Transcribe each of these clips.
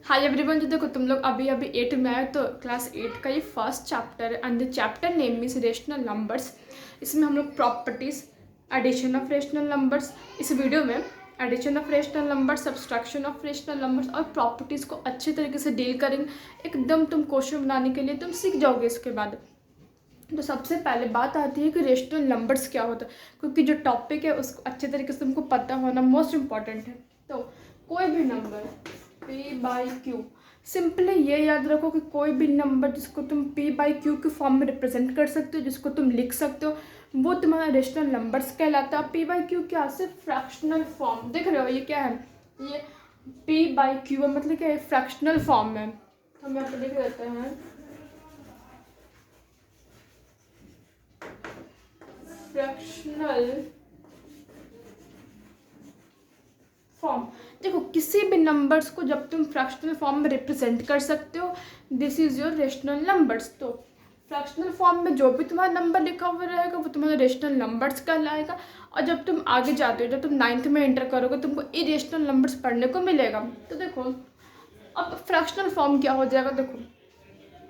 Hi everyone. जो देखो तुम लोग अभी अभी 8 में आए तो क्लास 8 का ये फर्स्ट चैप्टर है and the chapter name is rational numbers. इसमें हम लोग properties, addition of rational numbers, इस वीडियो में addition of rational numbers, subtraction of rational numbers और प्रॉपर्टीज़ को अच्छे तरीके से डील करेंगे। एकदम तुम क्वेश्चन बनाने के लिए तुम सीख जाओगे इसके बाद। तो सबसे पहले बात आती है कि रेशनल नंबर्स क्या होता है, क्योंकि जो टॉपिक है उसको अच्छे तरीके से तुमको पता होना मोस्ट इम्पॉर्टेंट है। तो कोई भी नंबर P/Q, सिंपली ये याद रखो कि कोई भी नंबर जिसको तुम P/Q के फॉर्म में रिप्रेजेंट कर सकते हो, जिसको तुम लिख सकते हो, वो तुम्हारा रेशनल नंबर्स कहलाता है। P/Q क्या, सिर्फ फ्रैक्शनल फॉर्म। देख रहे हो ये क्या है, ये P/Q मतलब क्या है, फ्रैक्शनल फॉर्म में। हम यहाँ पे लिख देते हैं फ्रैक्शनल फॉर्म। देखो किसी भी नंबर्स को जब तुम फ्रैक्शनल फॉर्म में रिप्रेजेंट कर सकते हो, this is your rational numbers. तो फ्रैक्शनल फॉर्म में जो भी तुम्हारा नंबर लिखा हुआ रहेगा वो तुम्हारा रेशनल नंबर्स कहलाएगा। और जब तुम आगे जाते हो, जब तुम 9th में एंटर करोगे, तुमको इरेशनल नंबर्स पढ़ने को मिलेगा। तो देखो अब फ्रैक्शनल फॉर्म क्या हो जाएगा। देखो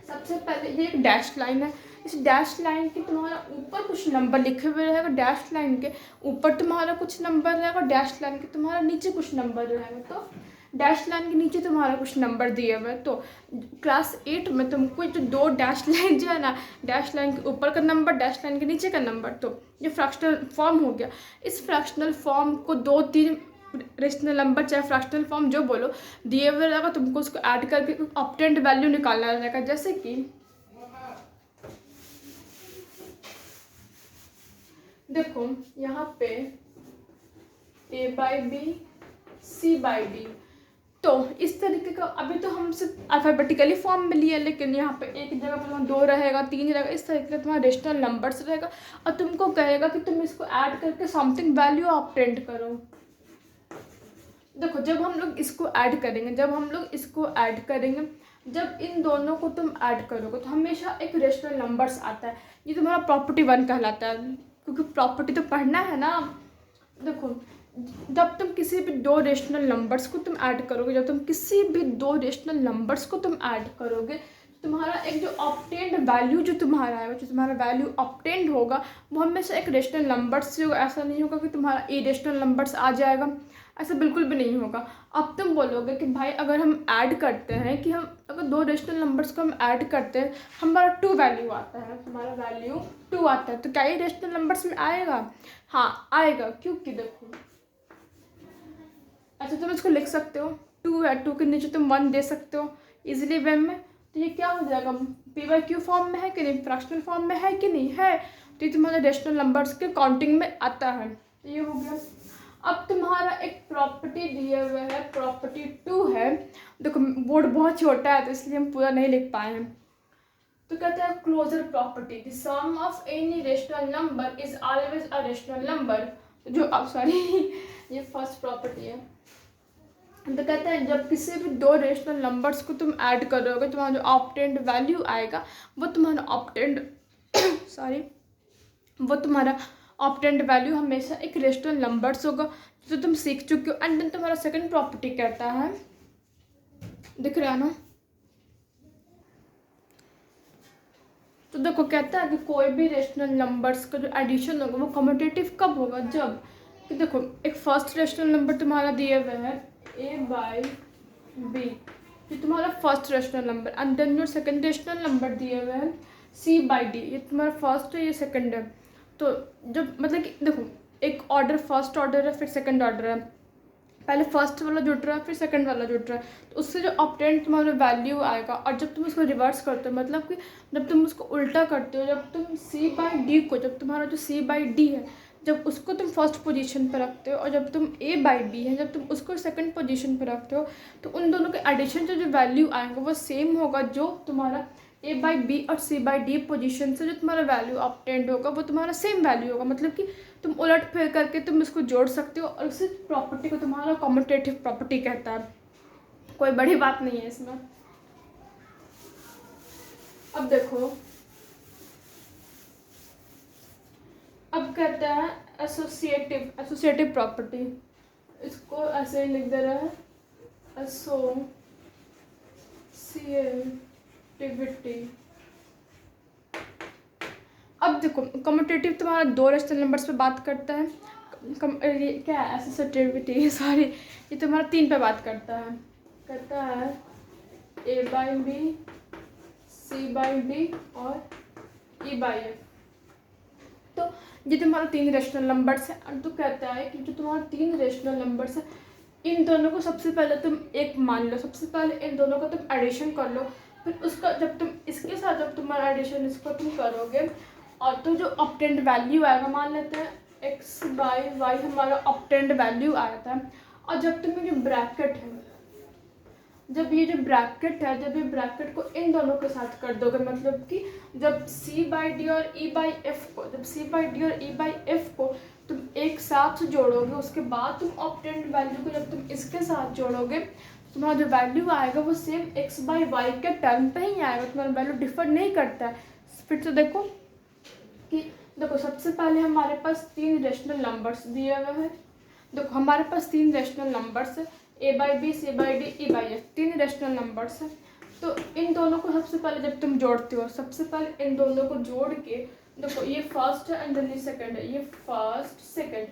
सबसे पहले ये एक डैश लाइन है, इस डैश लाइन के तुम्हारा ऊपर कुछ नंबर लिखे हुए रहेगा, डैश लाइन के ऊपर तुम्हारा कुछ नंबर रहेगा, डैश लाइन के तुम्हारा नीचे कुछ नंबर रहेगा। तो डैश लाइन के नीचे तुम्हारा कुछ नंबर दिए हुए। तो क्लास 8 में तुमको जो दो डैश लाइन जो है ना, डैश लाइन के ऊपर का नंबर, डैश लाइन के नीचे का नंबर, तो ये फ्रैक्शनल फॉर्म हो गया। इस फ्रैक्शनल फॉर्म को 2-3 रेशनल नंबर चाहे फ्रैक्शनल फॉर्म जो बोलो दिए हुए रहेगा, तुमको उसको ऐड करके ऑब्टेंड वैल्यू निकालना रहेगा। जैसे कि देखो यहाँ पे A/B, C/D, तो इस तरीके का अभी तो हम सिर्फ अल्फ़ाबेटिकली फॉर्म में लिए, लेकिन यहाँ पे एक जगह पर 2 रहेगा, 3 रहेगा, इस तरीके का तुम्हारा रेशनल नंबर्स रहेगा। और तुमको कहेगा कि तुम इसको ऐड करके समथिंग वैल्यू ऑब्टेंड करो। देखो जब हम लोग इसको ऐड करेंगे, जब इन दोनों को तुम ऐड करोगे तो हमेशा एक रेशनल नंबर्स आता है। ये तुम्हारा प्रॉपर्टी 1 कहलाता है, क्योंकि प्रॉपर्टी तो पढ़ना है ना। देखो जब तुम किसी भी दो रेशनल नंबर्स को तुम ऐड करोगे, तुम्हारा एक जो ऑब्टेन्ड वैल्यू जो तुम्हारा है, जो तुम्हारा वैल्यू ऑब्टेन्ड होगा वो हमेशा एक रेशनल नंबर्स से होगा। ऐसा नहीं होगा कि तुम्हारा इरेशनल नंबर्स आ जाएगा, ऐसा बिल्कुल भी नहीं होगा। अब तुम बोलोगे कि भाई अगर हम ऐड करते हैं, कि हम अगर दो रेशनल नंबर्स को हम ऐड करते हैं, हमारा 2 वैल्यू आता है, हमारा वैल्यू 2 आता है, तो क्या ये रेशनल नंबर्स में आएगा? हाँ आएगा, क्योंकि देखो अच्छा तुम इसको लिख सकते हो, 2 है, 2 के नीचे तुम 1 दे सकते हो इजीली वे में। तो ये क्या हो जाएगा, P/Q फॉर्म में है कि नहीं, फ्रैक्शनल फॉर्म में है कि नहीं है, तो ये तुम्हारे रेशनल नंबर्स के काउंटिंग में आता है। तो ये हो गया। अब तुम्हारा एक प्रॉपर्टी दिए हुए है, प्रॉपर्टी 2 है। देखो बोर्ड बहुत छोटा है तो इसलिए हम पूरा नहीं लिख पाए हैं। तो कहते हैं closure property, the sum of any rational number is always a rational number. जो अब सॉरी ये फर्स्ट प्रॉपर्टी है। तो कहते हैं जब किसी भी दो रेशनल नंबर्स को तुम ऐड करोगे, तुम्हारा जो ऑब्टेन्ड वैल्यू आएगा वो तुम्हारा ऑब्टेन्ड सॉरी वो तुम्हारा ऑब्टेन्ड वैल्यू हमेशा एक रेशनल नंबर्स होगा, जो तुम सीख चुके हो। एंड देन तुम्हारा सेकंड प्रॉपर्टी कहता है, दिख रहा है ना, तो देखो कहता है कि कोई भी रेशनल नंबर्स का जो एडिशन होगा वो कम्यूटेटिव कब होगा, जब कि देखो एक फर्स्ट रेशनल नंबर तुम्हारा दिए हुए है A/B, ये तुम्हारा first rational number, and then your second rational number दिए हुए हैं C/D, ये तुम्हारा फर्स्ट है, ये सेकंड है। तो जब मतलब कि देखो एक ऑर्डर फर्स्ट ऑर्डर है, फिर सेकंड ऑर्डर है, पहले फर्स्ट वाला जुड़ रहा है फिर सेकंड वाला जुड़ रहा है, तो उससे जो ऑब्टेंड तुम्हारा वैल्यू आएगा। और जब तुम उसको रिवर्स करते हो, मतलब कि जब तुम उसको उल्टा करते हो, जब तुम C/D को, जब तुम्हारा जो C/D है, जब उसको तुम फर्स्ट पोजीशन पर रखते हो, और जब तुम A/B है, जब तुम उसको सेकंड पोजीशन पर रखते हो, तो उन दोनों के एडिशन से जो वैल्यू आएंगे वो सेम होगा। जो तुम्हारा A/B और C/D पोजीशन से जो तुम्हारा वैल्यू ऑब्टेंड होगा वो तुम्हारा सेम वैल्यू होगा। मतलब कि तुम उलट फेर करके तुम इसको जोड़ सकते हो, और उस प्रॉपर्टी को तुम्हारा कम्यूटेटिव प्रॉपर्टी कहता है। कोई बड़ी बात नहीं है इसमें। अब देखो, अब कहता है एसोसिएटिव प्रॉपर्टी, इसको ऐसे ही लिख दे रहा है, एसोसिएटिव एसोसिएटिविटी। अब देखो कम्यूटेटिव तुम्हारा दो रेशनल नंबर्स पे बात करता है, ये क्या है एसोसिएटिविटी, सॉरी, ये तुम्हारा तीन पे बात करता है A/B, C/D और E/F। तो ये तुम्हारा तीन रेशनल नंबर्स है, और तो कहता है कि जो तुम्हारा तीन रेशनल नंबर्स है इन दोनों को सबसे पहले तुम एक मान लो, सबसे पहले इन दोनों का तुम एडिशन कर लो, फिर उसका जब तुम इसके साथ जब तुम्हारा एडिशन इसको तुम करोगे और तो जो ऑब्टेंड वैल्यू आएगा, मान लेते हैं x/y हमारा ऑब्टेंड वैल्यू आया था, और जब तुम्हें जो ब्रैकेट है, जब ये जो ब्रैकेट है, जब ये ब्रैकेट को इन दोनों के साथ कर दोगे, मतलब कि जब C/D और E/F को, जब C/D और E/F को तुम एक साथ जोड़ोगे, उसके बाद तुम ऑब्टेंड वैल्यू को जब तुम इसके साथ जोड़ोगे, तुम्हारा जो वैल्यू आएगा वो सेम x/y के टर्म पे ही आएगा, तुम्हारा वैल्यू डिफर नहीं करता है। फिर से देखो कि देखो सबसे पहले हमारे पास तीन रेशनल नंबर्स दिए हुए हैं। देखो हमारे पास तीन रेशनल नंबर्स है A/B, C/D, E/F, तीन रेशनल नंबर्स है। तो इन दोनों को सबसे पहले जब तुम जोड़ते हो, सबसे पहले इन दोनों को जोड़ के देखो ये फर्स्ट है एंड ये सेकंड है, ये फर्स्ट सेकंड,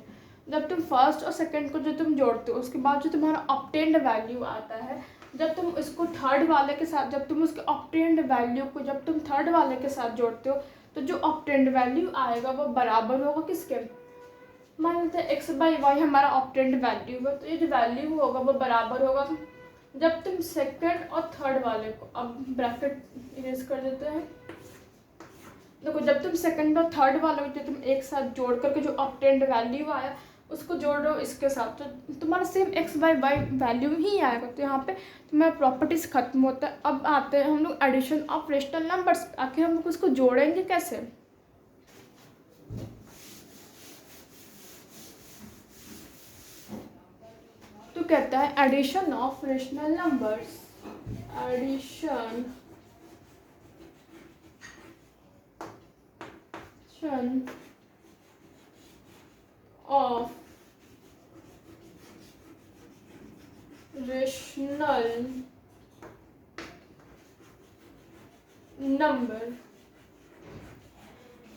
जब तुम फर्स्ट और सेकंड को जो तुम जोड़ते हो उसके बाद जो तुम्हारा ऑब्टेन्ड वैल्यू आता है, जब तुम इसको थर्ड वाले के साथ, जब तुम उसके ऑब्टेन्ड वैल्यू को जब तुम थर्ड वाले के साथ जोड़ते हो, तो जो ऑब्टेन्ड वैल्यू आएगा वो बराबर होगा किसके, मान लेते हैं x/y हमारा ऑब्टेन्ड वैल्यू है, तो ये जो वैल्यू होगा वो बराबर होगा जब तुम सेकंड और थर्ड वाले को, अब ब्रैकेट इरेज कर देते हैं, देखो जब तुम सेकंड और थर्ड वाले को जो तुम एक साथ जोड़ करके जो ऑब्टेन्ड वैल्यू आया उसको जोड़ रहे हो इसके साथ, तो तुम्हारा सेम x/y वैल्यू ही आएगा। तो यहाँ पे तुम्हारा प्रॉपर्टीज खत्म होता है। अब आते हैं हम लोग एडिशन ऑफ रेशनल नंबर्स, आखिर हम लोग उसको जोड़ेंगे कैसे। तो कहता है addition of rational numbers, addition of rational number.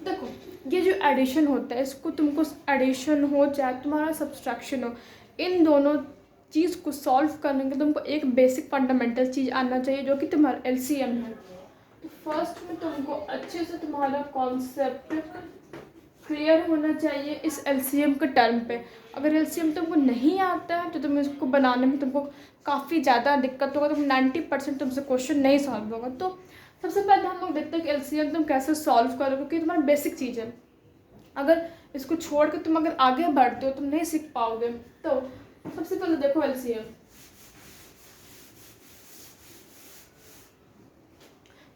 देखो ये जो एडिशन होता है, इसको तुमको एडिशन हो चाहे तुम्हारा सब्सट्रैक्शन हो, इन दोनों चीज़ को सॉल्व करने के तुमको एक बेसिक फंडामेंटल चीज़ आना चाहिए जो कि तुम्हारा LCM है। तो फर्स्ट में तुमको अच्छे से तुम्हारा कॉन्सेप्ट क्लियर होना चाहिए इस LCM के टर्म पे। अगर LCM तुमको नहीं आता है तो तुम इसको बनाने में तुमको काफ़ी ज़्यादा दिक्कत होगा, तुम 90% तुमसे क्वेश्चन नहीं सॉल्व होगा। तो सबसे पहले हम लोग देखते हैं कि LCM तुम कैसे सॉल्व करोगे, क्योंकि तुम्हारी बेसिक चीज़ है। अगर इसको छोड़ के तुम अगर आगे बढ़ते हो तुम नहीं सीख पाओगे। तो सबसे पहले देखो LCM,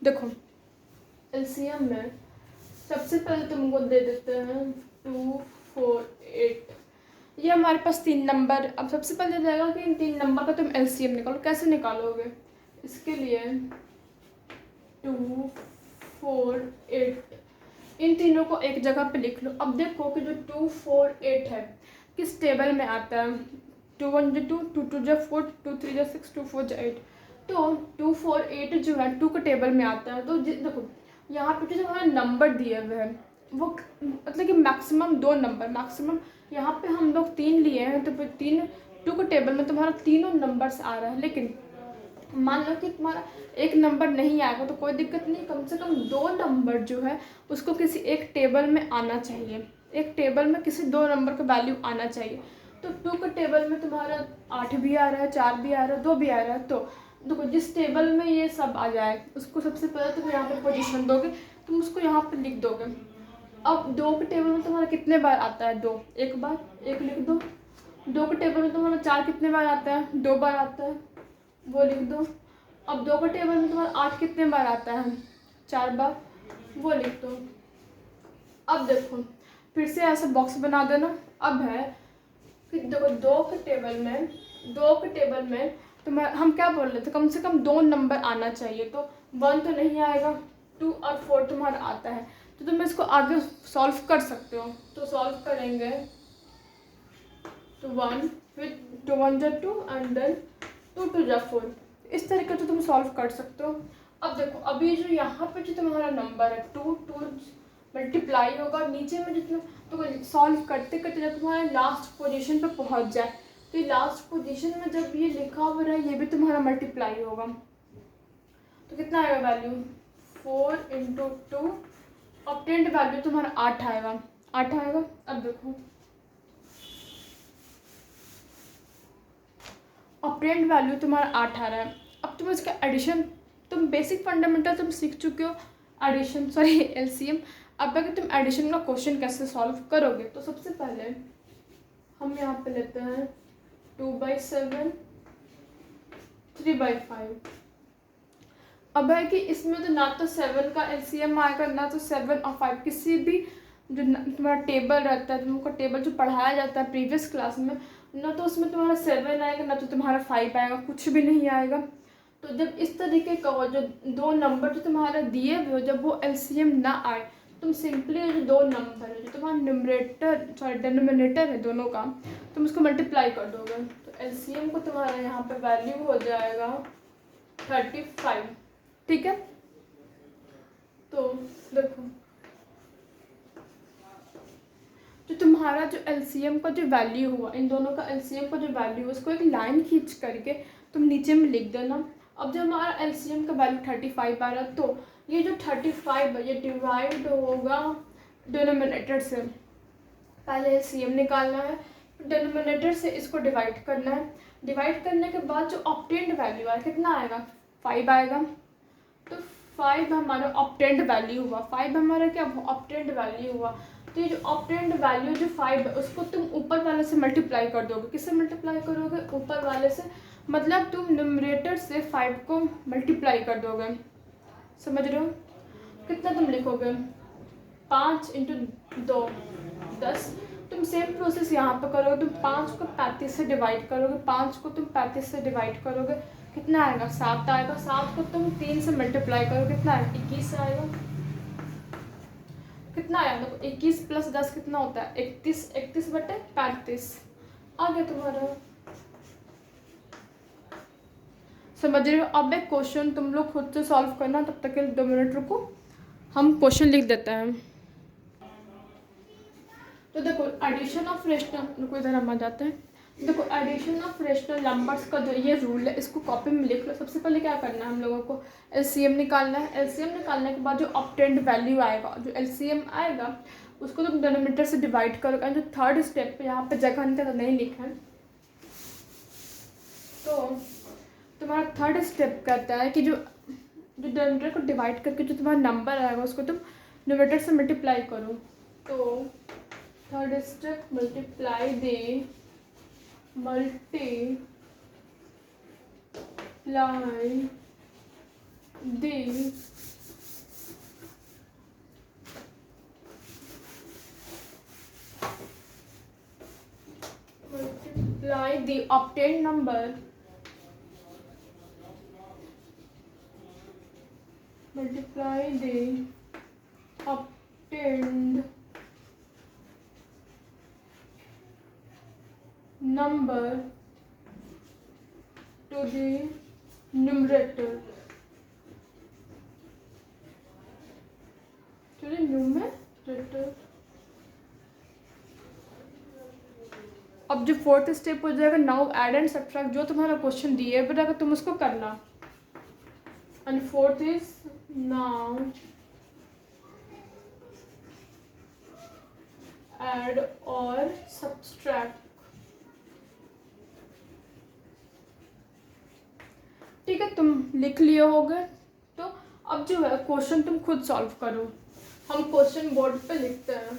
देखो LCM में सबसे पहले तुमको दे देते हैं 2, 4, 8, ये हमारे पास तीन नंबर। अब सबसे पहले जाएगा कि इन तीन नंबर का तुम LCM निकालो। कैसे निकालोगे, इसके लिए 2, 4, 8 इन तीनों को एक जगह पे लिख लो। अब देखो कि जो 2, 4, 8 है किस टेबल में आता है, 2 1 2, 2 2 4, 2 3 6, 2 4 8। तो 2, 4, 8 जो है 2 के टेबल में आता है। तो देखो यहाँ पे जो हमारे नंबर दिए हुए हैं वो मतलब कि मैक्सिमम दो नंबर, मैक्सिमम यहाँ पे हम लोग 3 लिए हैं, तो फिर 3 2 के टेबल में तुम्हारा तीनों नंबर्स आ रहा है। लेकिन मान लो कि तुम्हारा एक नंबर नहीं आएगा तो कोई दिक्कत नहीं, कम से कम 2 नंबर जो है उसको किसी एक टेबल में आना चाहिए, एक टेबल में किसी 2 नंबर का वैल्यू आना चाहिए। तो 2 के टेबल में तुम्हारा 8 भी आ रहा है, 4 भी आ रहा है, 2 भी आ रहा है। तो देखो जिस टेबल में ये सब आ जाए उसको सबसे पहले तुम यहाँ पे पोजीशन दोगे, तुम उसको यहाँ पे लिख दोगे। अब 2 के टेबल में तुम्हारा कितने बार आता है, 2, एक बार, एक लिख दो। 2 के टेबल में तुम्हारा 4 कितने बार आता है, 2 बार आता है, वो लिख दो। अब 2 के टेबल में तुम्हारा 8 कितने बार आता है, 4 बार, वो लिख दो। अब देखो फिर से ऐसा बॉक्स बना देना। अब है कि देखो 2 के टेबल में तुम्हारा हम क्या बोल रहे थे, कम से कम 2 नंबर आना चाहिए। तो 1 तो नहीं आएगा, 2 और 4 तुम्हारा आता है, तो तुम इसको आगे सॉल्व कर सकते हो। तो सॉल्व करेंगे तो 1, फिर 2 1 2 एंड देन 2 2 4, इस तरीके से तुम सॉल्व कर सकते हो। अब देखो अभी जो यहाँ पे जो तुम्हारा नंबर है 2 मल्टीप्लाई होगा, नीचे में जितना तो सॉल्व करते करते जब तुम्हारे लास्ट पोजीशन पे पहुँच जाए तो ये लास्ट पोजीशन में जब ये लिखा हुआ है ये भी तुम्हारा मल्टीप्लाई होगा, तो कितना आएगा वैल्यू 4 × 2, ऑब्टेन्ड वैल्यू तुम्हारा 8 आएगा, 8 आएगा। अब देखो ऑब्टेन्ड वैल्यू तुम्हारा 8 आ रहा है। अब तुम इसका एडिशन, तुम बेसिक फंडामेंटल तुम सीख चुके हो एडिशन, सॉरी एलसीएम। अब अगर तुम एडिशन का क्वेश्चन कैसे सॉल्व करोगे तो सबसे पहले हम यहाँ पे लेते हैं 2/7 3/5। अब है कि इसमें तो ना तो 7 का एलसीएम आएगा ना तो 7 और 5 किसी भी जो तुम्हारा टेबल रहता है, तुमको टेबल जो पढ़ाया जाता है प्रीवियस क्लास में, ना तो उसमें तुम्हारा 7 आएगा ना तो तुम्हारा 5 आएगा, कुछ भी नहीं आएगा। तो जब इस तरीके का हो, जो दो नंबर जो तुम्हारा दिए हुए हो जब वो एलसीएम ना आए, तुम सिंपली जो दो नंबर है जो तुम्हारा न्यूमरेटर सॉरी डिनोमिनेटर है दोनों का, तुम उसको मल्टीप्लाई कर दोगे तो एलसीएम को तुम्हारा यहाँ पे वैल्यू हो जाएगा 35। ठीक है, तो देखो जो तुम्हारा जो एलसीएम का जो वैल्यू हुआ, इन दोनों का एलसीएम का जो वैल्यू है उसको एक लाइन खींच करके तुम नीचे में लिख देना। अब जब हमारा एलसीएम का वैल्यू 35 आ रहा है तो ये जो 35 है ये डिवाइड होगा डिनोमिनेटर से। पहले एलसीएम निकालना है, डिनोमिनेटर से इसको डिवाइड करना है। डिवाइड करने के बाद जो ऑब्टेन्ड वैल्यू आएगा कितना आएगा 5 आएगा। तो 5 हमारा ऑब्टेन्ड वैल्यू हुआ, 5 हमारा क्या ऑब्टेन्ड वैल्यू हुआ। तो ये जो ऑब्टेन्ड वैल्यू जो 5 है उसको तुम ऊपर वाले से मल्टीप्लाई कर दोगे। किससे मल्टीप्लाई करोगे, ऊपर वाले से, मतलब तुम न्यूमरेटर से 5 को मल्टीप्लाई कर दोगे। समझ रहे हो, कितना तुम लिखोगे 5 × 2 10। तुम सेम प्रोसेस यहाँ पे करोगे, तुम 5 को 35 से डिवाइड करोगे, 5 को तुम 35 से डिवाइड करोगे, कितना आएगा 7 आएगा। 7 को तुम 3 से मल्टीप्लाई करोगे, कितना आएगा 21 आएगा। कितना आया देखो 21 + 10 कितना होता है 31, 31/35 आ गया तुम्हारा। समझ रहे हो। अब एक क्वेश्चन तुम लोग खुद से सॉल्व करना, तब तक के 2 मिनट रुको, हम क्वेश्चन लिख देते हैं। तो देखो एडिशन ऑफ रेशनल, रुको इधर हम आ जाते हैं। देखो एडिशन ऑफ रेशनल नंबर्स का जो ये रूल है इसको कॉपी में लिख लो। सबसे पहले क्या करना है हम लोगों को एलसीएम निकालना है। एलसीएम निकालने के बाद जो ऑब्टेन्ड वैल्यू आएगा, जो एलसीएम आएगा उसको तुम डिनोमिनेटर से डिवाइड करोगे। जो थर्ड स्टेप पे यहाँ पे जगह नहीं लिखा है, तो तुम्हारा थर्ड स्टेप कहता है कि जो डिनोमिनेटर को डिवाइड करके जो तुम्हारा नंबर आएगा उसको तुम न्यूमरेटर से मल्टीप्लाई करो। तो third step multiply the multiply the obtained number to the numerator, अब जो फोर्थ स्टेप हो जाएगा नाउ ऐड एंड सब्ट्रैक्ट, जो तुम्हारा क्वेश्चन दिए बता तुम उसको करना। And fourth is now add और सब्ट्रैक्ट। ठीक है, तुम लिख लिए होगे। तो अब जो है क्वेश्चन तुम खुद सॉल्व करो। हम क्वेश्चन बोर्ड पे लिखते हैं।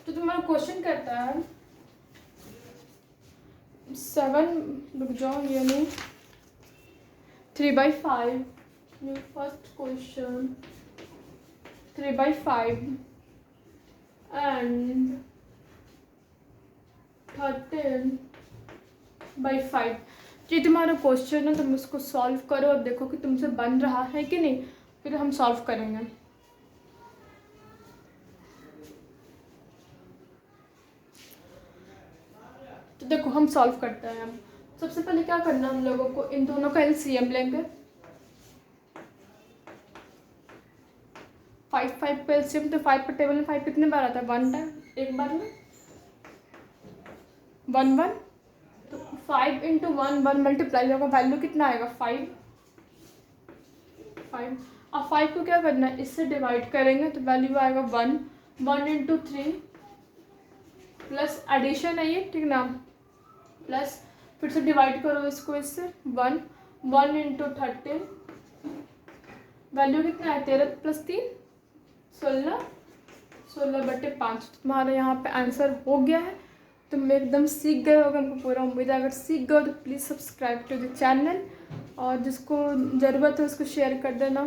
तो तुम्हारा क्वेश्चन कहता है 7, रुक जाओ ये नहीं, 3/5, फर्स्ट क्वेश्चन 3/5 एंड 13/5। ये तुम्हारा क्वेश्चन है, तुम उसको सॉल्व करो और देखो कि तुमसे बन रहा है कि नहीं, फिर हम सॉल्व करेंगे। तो देखो हम सॉल्व करते हैं। हम सबसे पहले क्या करना है, हम लोगों को इन दोनों का एलसीएम लेंगे। 5 5 का एलसीएम, तो 5 पर टेबल में 5 कितने बार आता है, 1 टाइम, एक बार में 1 1। तो 5 इंटू 1 1 मल्टीप्लाई होगा, वैल्यू कितना आएगा 5 5। अब 5 को क्या करना है, इससे डिवाइड करेंगे तो वैल्यू आएगा 1 1 इंटू 3 प्लस एडिशन है ये, ठीक ना, प्लस फिर से डिवाइड करो इसको इससे 1 1 इंटू 13, वैल्यू कितना है 13 प्लस 3 16 16/5। तुम्हारा यहाँ पे आंसर हो गया है। तुम एकदम सीख गए होगे, हमको पूरा उम्मीद है। अगर सीख गए तो please subscribe to the channel, और जिसको ज़रूरत है उसको शेयर कर देना।